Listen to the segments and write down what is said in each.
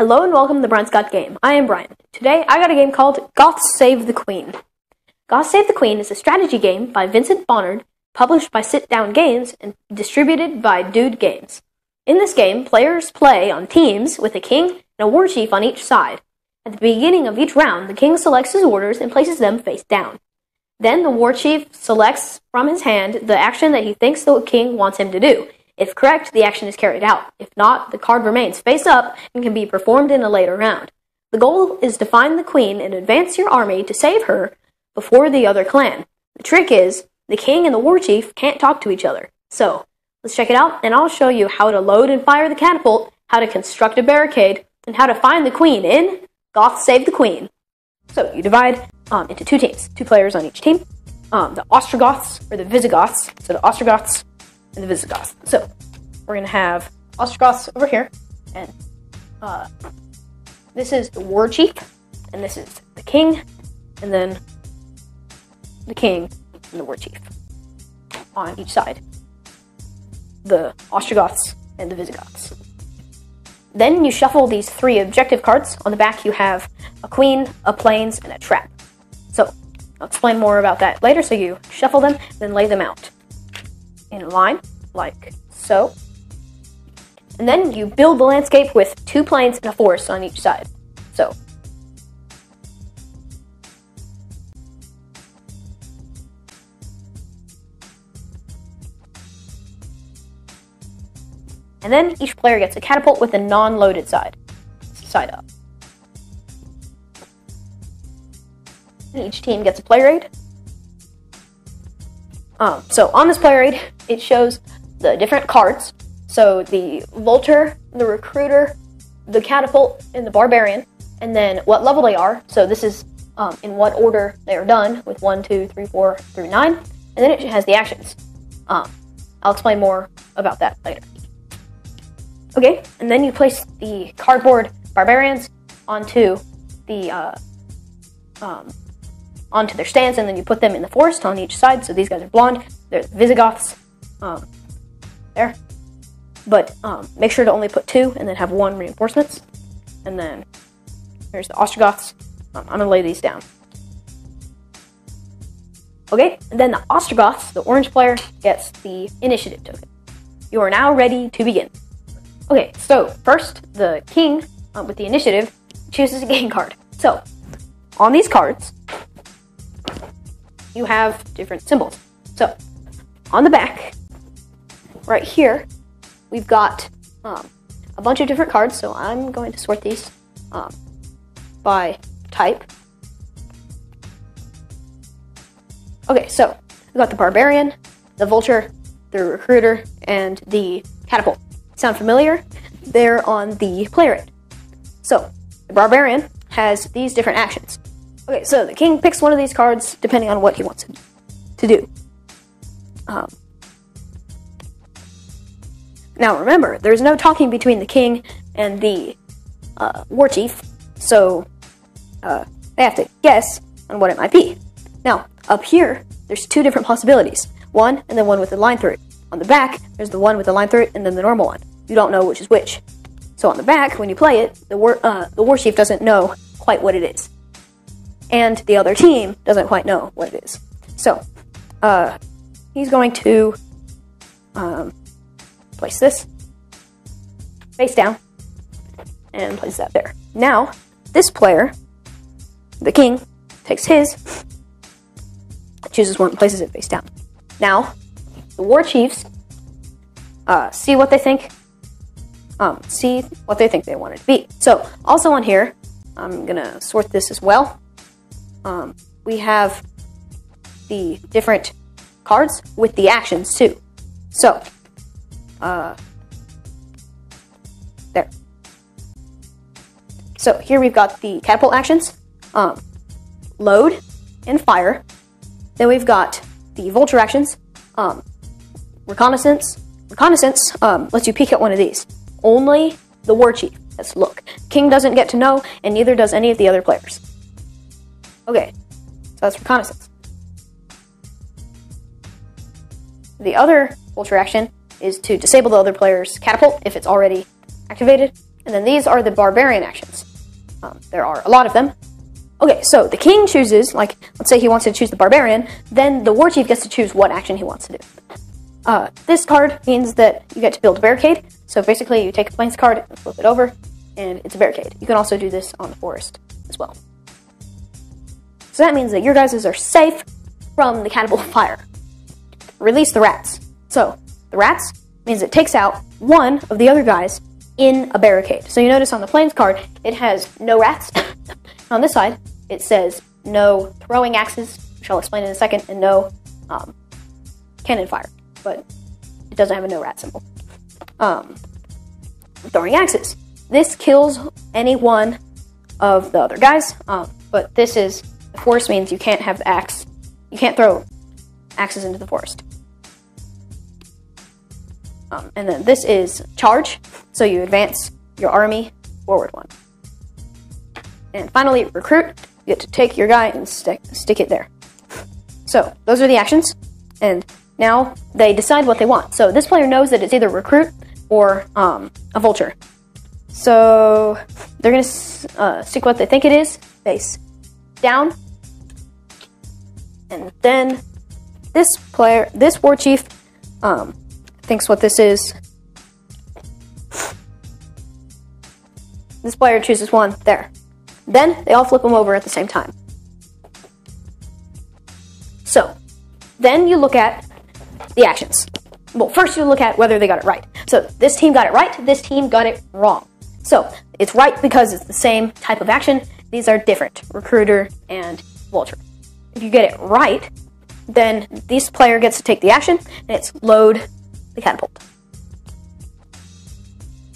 Hello and welcome to the Brian's Got Game. I am Brian. Today I got a game called Goths Save the Queen. Goths Save the Queen is a strategy game by Vincent Bonnard, published by Sit Down Games and distributed by Dude Games. In this game, players play on teams with a king and a war chief on each side. At the beginning of each round, the king selects his orders and places them face down. Then the war chief selects from his hand the action that he thinks the king wants him to do. If correct, the action is carried out. If not, the card remains face up and can be performed in a later round. The goal is to find the queen and advance your army to save her before the other clan. The trick is, the king and the war chief can't talk to each other. So, let's check it out, and I'll show you how to load and fire the catapult, how to construct a barricade, and how to find the queen in Goths Save the Queen. So, you divide into two teams, 2 players on each team. The Ostrogoths, or the Visigoths, so the Ostrogoths and the Visigoths. So, we're going to have Ostrogoths over here, and this is the war chief, and this is the king, and then the king and the war chief on each side. The Ostrogoths and the Visigoths. Then you shuffle these 3 objective cards. On the back you have a queen, a plains, and a trap. So, I'll explain more about that later, so you shuffle them, then lay them out in a line, like so. And then you build the landscape with 2 plains and a forest on each side. So, and then each player gets a catapult with a non-loaded side up. And each team gets a player aid. So on this player aid, it shows the different cards. So the Vulture, the Recruiter, the Catapult, and the Barbarian, and then what level they are. So this is in what order they are done, with 1, 2, 3, 4 through 9, and then it has the actions. I'll explain more about that later. Okay, and then you place the cardboard Barbarians onto the onto their stands, and then you put them in the forest on each side. So these guys are blonde. They're the Visigoths. There. But make sure to only put 2 and then have 1 reinforcements. And then there's the Ostrogoths. I'm going to lay these down. Okay, and then the Ostrogoths, the orange player, gets the initiative token. You are now ready to begin. Okay, so first, the king, with the initiative, chooses a game card. So, on these cards, you have different symbols. So, on the back, right here, we've got a bunch of different cards, so I'm going to sort these by type. Okay, so we've got the Barbarian, the Vulture, the Recruiter, and the Catapult. Sound familiar? They're on the player aid. So, the Barbarian has these different actions. Okay, so the king picks one of these cards depending on what he wants to do. Now remember, there's no talking between the king and the war chief, so they have to guess on what it might be. Now, up here, there's 2 different possibilities. One, and then one with a line through it. On the back, there's the one with the line through it, and then the normal one. You don't know which is which. So on the back, when you play it, the war chief doesn't know quite what it is. And the other team doesn't quite know what it is. So, he's going to place this face down and place that there. Now, this player, the king, takes his, chooses one and places it face down. Now, the war chiefs see what they think they want it to be. So, also on here, I'm gonna sort this as well. We have the different cards with the actions too. So, there. So here we've got the catapult actions, load and fire. Then we've got the Vulture actions, reconnaissance. Reconnaissance lets you peek at one of these. Only the war chief has to look. King doesn't get to know, and neither does any of the other players. Okay, so that's reconnaissance. The other Vulture action is to disable the other player's catapult if it's already activated, And then these are the barbarian actions. There are a lot of them. Okay, so the king chooses, like, let's say he wants to choose the barbarian, then the war chief gets to choose what action he wants to do. This card means that you get to build a barricade. So basically, you take a plains card and flip it over, and it's a barricade. You can also do this on the forest as well. So that means that your guys are safe from the catapult fire. Release the rats. So the rats means it takes out one of the other guys in a barricade. So you notice on the plains card, it has no rats. On this side, it says no throwing axes, which I'll explain in a second, and no cannon fire. But it doesn't have a no rat symbol. Throwing axes. This kills any one of the other guys, but this is, the forest means you can't have the axe, you can't throw axes into the forest. And then this is charge, so you advance your army forward one. And finally, recruit. You get to take your guy and stick it there. So those are the actions, and now they decide what they want. So this player knows that it's either recruit or a vulture. So they're going to stick what they think it is, face down. And then this war chief, thinks what this is. This player chooses one, there. Then they all flip them over at the same time. So, then you look at the actions. Well, first you look at whether they got it right. So, this team got it right, this team got it wrong. So, it's right because it's the same type of action. These are different, recruiter and vulture. If you get it right, then this player gets to take the action, and it's load the catapult.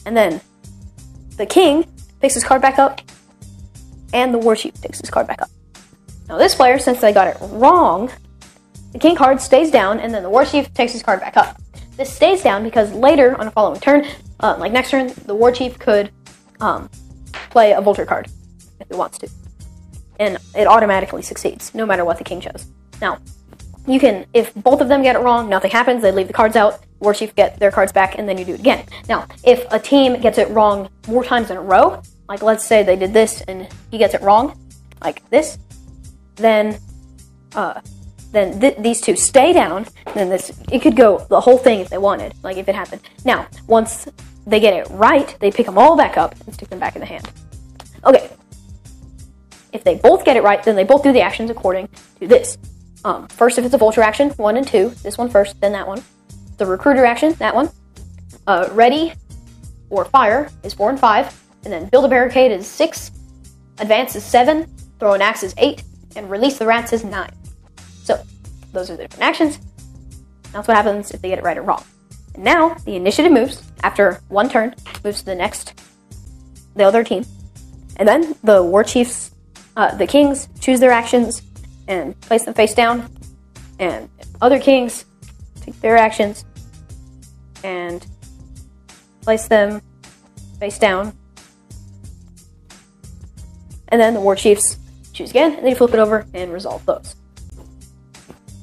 And then the king picks his card back up, and the war chief picks his card back up. Now this player, since they got it wrong, the king card stays down, and then the war chief takes his card back up. This stays down because later on a following turn, like next turn, the war chief could play a vulture card if it wants to. And it automatically succeeds, no matter what the king chose. Now, you can, if both of them get it wrong, nothing happens, they leave the cards out, war chief get their cards back, and then you do it again. Now, if a team gets it wrong more times in a row, like let's say they did this and he gets it wrong, like this, then these two stay down, and then it could go the whole thing if they wanted, like if it happened. Now, once they get it right, they pick them all back up and stick them back in the hand. Okay. If they both get it right, then they both do the actions according to this. First, if it's a vulture action, 1 and 2, this one first, then that one. The recruiter action, that one. Ready or fire is 4 and 5, and then build a barricade is 6, advance is 7, throw an axe is 8, and release the rats is 9. So, those are the different actions. That's what happens if they get it right or wrong. And now, the initiative moves, after one turn, moves to the other team. And then, the war chiefs, the kings, choose their actions, and place them face down, and other kings take their actions and place them face down, and then the war chiefs choose again, and they flip it over and resolve those.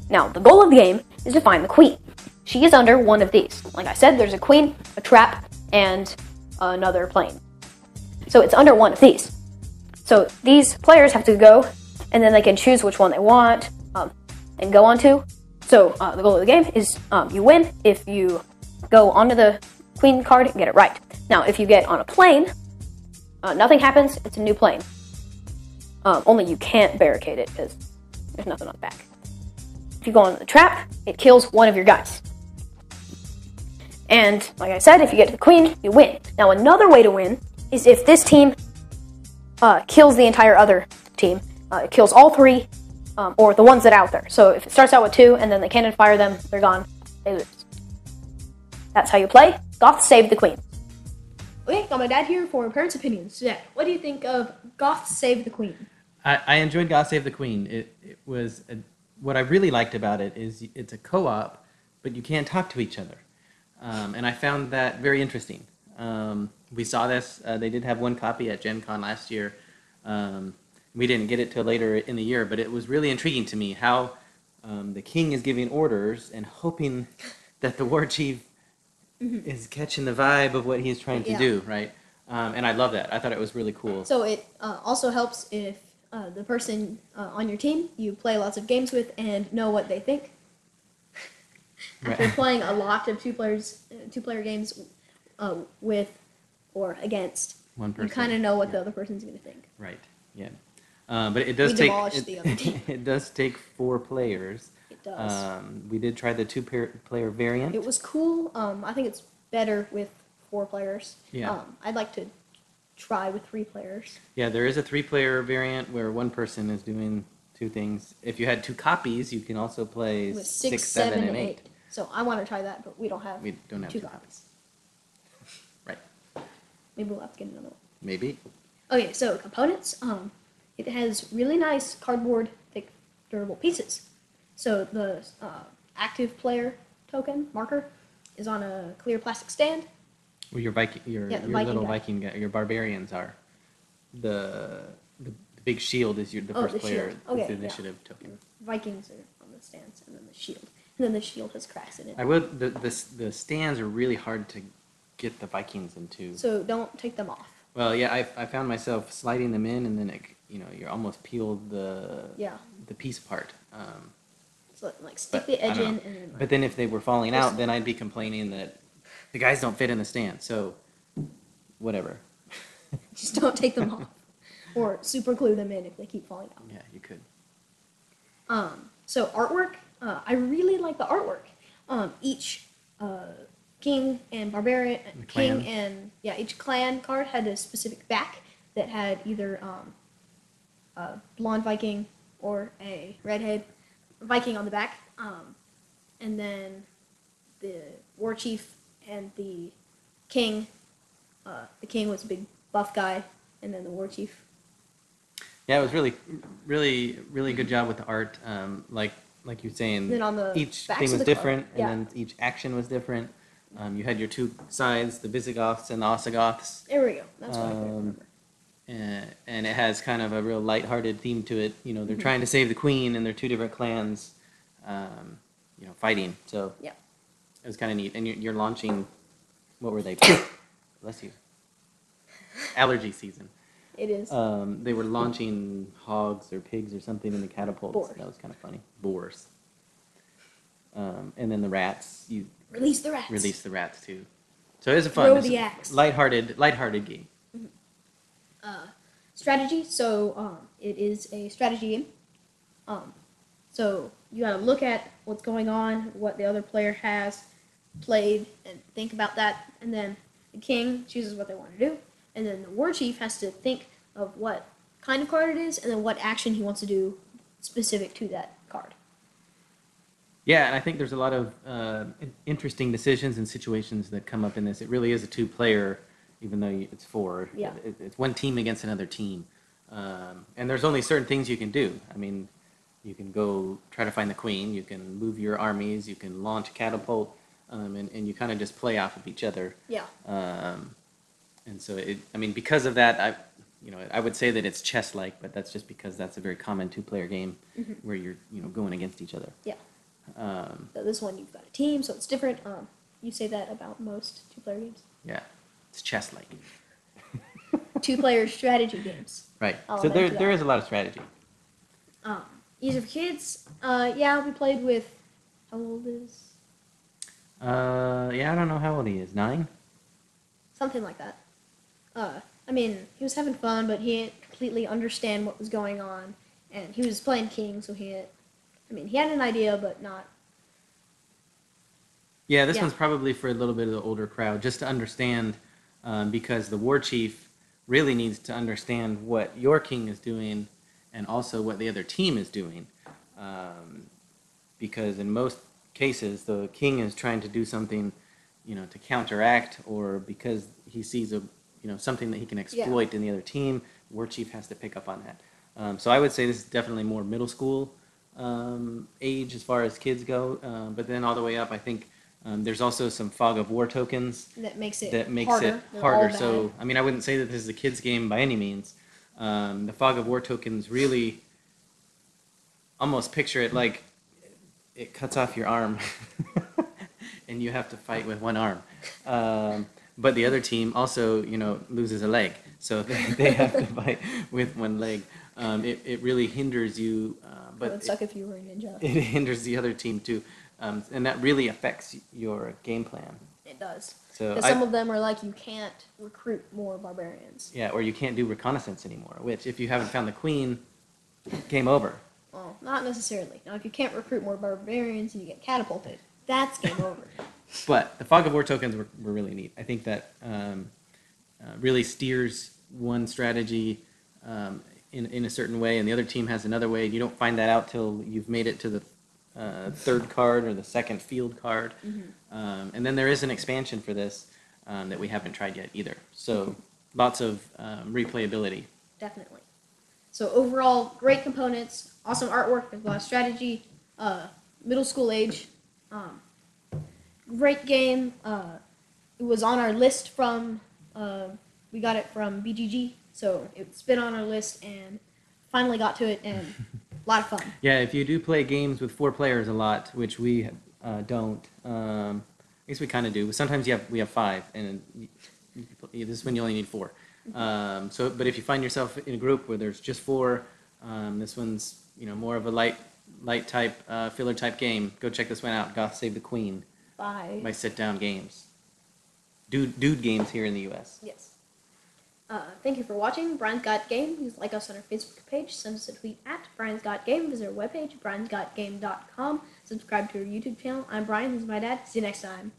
Now, the goal of the game is to find the queen. She is under one of these. Like I said, there's a queen, a trap, and another plane. So it's under one of these. So these players have to go, and then they can choose which one they want and go on to. So the goal of the game is you win if you go onto the queen card and get it right. Now, if you get on a plane, nothing happens. It's a new plane. Only you can't barricade it because there's nothing on the back. If you go on the trap, it kills one of your guys. And like I said, if you get to the queen, you win. Now, another way to win is if this team kills the entire other team. It kills all three, or the ones that are out there. So if it starts out with 2, and then they cannon fire them, they're gone, they lose. That's how you play Goths Save the Queen. Okay, got my dad here for parents' opinions. Dad, what do you think of Goths Save the Queen? I enjoyed Goths Save the Queen. It was what I really liked about it is it's a co-op, but you can't talk to each other, and I found that very interesting. We saw this. They did have one copy at Gen Con last year. We didn't get it till later in the year, but it was really intriguing to me how the king is giving orders and hoping that the war chief is catching the vibe of what he's trying to do, right? And I love that. I thought it was really cool. So it also helps if the person on your team you play lots of games with and know what they think. After Right. playing a lot of two-player games with or against, One you person. kind of know what Yeah. the other person's going to think. Right. Yeah. But it does We take demolished the other team. it does take 4 players. It does. We did try the two-player variant. It was cool. I think it's better with 4 players. Yeah. I'd like to try with 3 players. Yeah, there is a 3-player variant where one person is doing 2 things. If you had 2 copies, you can also play With 6, 7, and 8. So I want to try that, but we don't have We don't have 2 2 copies. Right. Maybe we'll have to get another one. Maybe. Okay, so components. It has really nice cardboard, thick, durable pieces. So the active player token marker is on a clear plastic stand. Well, your Viking, your Viking little guy. Viking guy, your barbarians are. The big shield is the Oh, first the player. shield. Okay, it's the yeah. initiative token. Vikings are on the stands, and then the shield. And then the shield has cracks in it. I would the stands are really hard to get the Vikings into. So don't take them off. Well, yeah, I found myself sliding them in, and then you almost peeled the Yeah. piece apart. So like stick But the I edge don't in, know. and then But then if they were falling out, then I'd be complaining that the guys don't fit in the stand. So whatever. just don't take them off, or super glue them in if they keep falling out. Yeah, you could. So artwork, I really like the artwork. Each king and barbarian, The king clan. and each clan card had a specific back that had either a blonde Viking or a redhead Viking on the back, and then the war chief and the king. The king was a big buff guy, and then the war chief. Yeah, it was really good job with the art. Like you're saying, Then on the each backs thing of was the card, different, yeah. and then each action was different. You had your 2 sides, the Visigoths and the Ostrogoths, There we go. That's what I couldn't remember. and it has kind of a real lighthearted theme to it. They're trying to save the queen, and they're 2 different clans, fighting. So Yeah. it was kind of neat. And you're launching. What were they? Bless you. Allergy season. It is. They were launching hogs or pigs or something in the catapults. Boars. That was kind of funny. Boars. And then the rats. You Release the rats. release the rats too. So it was a Throw fun, the it's a axe. lighthearted game. Strategy. So it is a strategy game. So you got to look at what's going on, what the other player has played, and think about that. And then the king chooses what they want to do, and then the war chief has to think of what kind of card it is, and then what action he wants to do specific to that card. Yeah, and I think there's a lot of interesting decisions and situations that come up in this. It really is a 2-player, even though it's 4. Yeah. It's one team against another team. And there's only certain things you can do. I mean, you can go try to find the queen, you can move your armies, you can launch a catapult, and you kind of just play off of each other. Yeah. And so, because of that, I would say that it's chess-like, but that's just because that's a very common 2-player game where you're, going against each other. Yeah. So this one you've got a team, so it's different. You say that about most 2-player games. Yeah, it's chess-like. 2-player strategy games. Right. I'll So there admit to there that. is a lot of strategy. Easier for kids. Yeah, we played with. How old is? Yeah, I don't know how old he is. 9? Something like that. He was having fun, but he didn't completely understand what was going on, and he was playing king, so he had an idea, but not. Yeah, this Yeah. one's probably for a little bit of the older crowd, just to understand, because the war chief really needs to understand what your king is doing, and also what the other team is doing, because in most cases the king is trying to do something, to counteract, or because he sees something that he can exploit in the other team. War chief has to pick up on that. So I would say this is definitely more middle school age as far as kids go, but then all the way up, I think there's also some fog of war tokens That makes it harder. They're all So bad. I wouldn't say that this is a kids game by any means. The fog of war tokens really almost picture it like it cuts off your arm and you have to fight with one arm. but the other team also, loses a leg, so they have to fight with one leg. It really hinders you, It but would suck if you were a ninja. it hinders the other team too, and that really affects your game plan. It does. So Because some of them are like, you can't recruit more barbarians. yeah, or you can't do reconnaissance anymore, which if you haven't found the queen, game over. Well, not necessarily. Now, if you can't recruit more barbarians and you get catapulted, that's game over. But the Fog of War tokens were really neat. I think that really steers one strategy in a certain way, and the other team has another way. You don't find that out till you've made it to the third card or the second field card. And then there is an expansion for this that we haven't tried yet either. So lots of replayability. Definitely. So overall, great components, awesome artwork as well as strategy, middle school age. Great game. It was on our list from, we got it from BGG, so it's been on our list and finally got to it, and a lot of fun. Yeah, if you do play games with 4 players a lot, which we don't, I guess we kind of do. Sometimes we have 5, and this is when you only need 4. But if you find yourself in a group where there's just 4, this one's more of a light type filler type game. Go check this one out. Goths Save the Queen by Sit Down Games. Dude games here in the U.S. Yes. Thank you for watching Brian's Got Game. Please like us on our Facebook page. Send us a tweet at Brian's Got Game. Visit our webpage, briansgotgame.com. Subscribe to our YouTube channel. I'm Brian. This is my dad. See you next time.